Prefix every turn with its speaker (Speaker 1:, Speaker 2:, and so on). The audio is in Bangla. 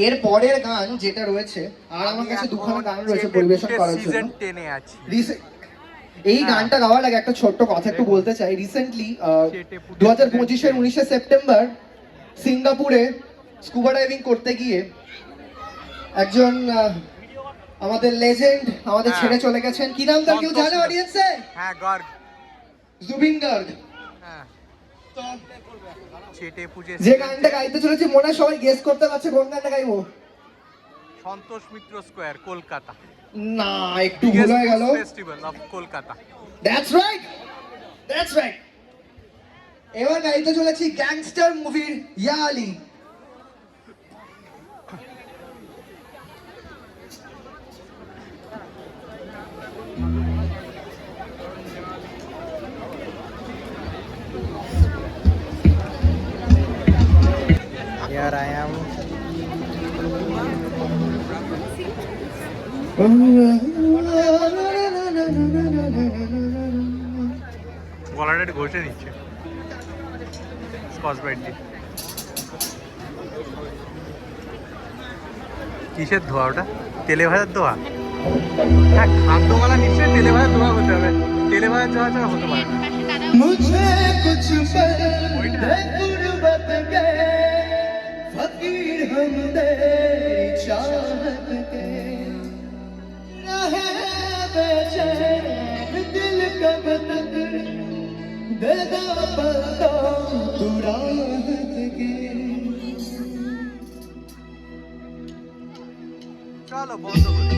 Speaker 1: এর পরের গান যেটা রয়েছে, আর আমার কাছে দুখানা গান রয়েছে পরিবেশন করার জন্য। এই গানটা গাওয়ার আগে একটা ছোট্ট কথা একটু বলতে চাই। রিসেন্টলি 2025-এর 19শে সেপ্টেম্বর সিঙ্গাপুরে স্কুবা ডাইভিং করতে গিয়ে একজন আমাদের লেজেন্ড আমাদের ছেড়ে চলে গেছেন। কি নাম তার কেউ জানে অডিয়েন্সে?
Speaker 2: হ্যাঁ, গার্গ,
Speaker 1: জুবিন গার্গ।
Speaker 2: হ্যাঁ,
Speaker 1: তো
Speaker 2: চেটে পুজে
Speaker 1: যে গানটা গাইতে চলেছি মনে হয় সবাই গেস করতে পারছে কোন গানটা গাইবো।
Speaker 2: সন্তোষ মিত্র স্কয়ার, কলকাতা।
Speaker 1: না, একটু ভুল হয়ে গেল।
Speaker 2: Festival of Kolkata.
Speaker 1: That's right, that's right. এবার গাইতে চলেছি গ্যাংস্টার মুভির ইয়া আলী।
Speaker 2: Here I am. গলাটা একটু ঘষে নিচ্ছে স্কচ ব্রাইট দিয়ে। কিসের ধোয়া ওটা? তেলে ভাজার ধোয়া? হ্যাঁ, খাদ্যওয়ালা নিশ্চয়ই তেলে ভাজার ধোয়া হতে হবে, তেলে ভাজার ধোয়া ছাড়া হতে পারে না।
Speaker 1: मुझे कुछ गुर्बत के फकीर हम तेरी चाहत के रहे बेचैन दिल कब तक दे दो पलकों तू राहत के।
Speaker 2: চলো বন্ধ করি।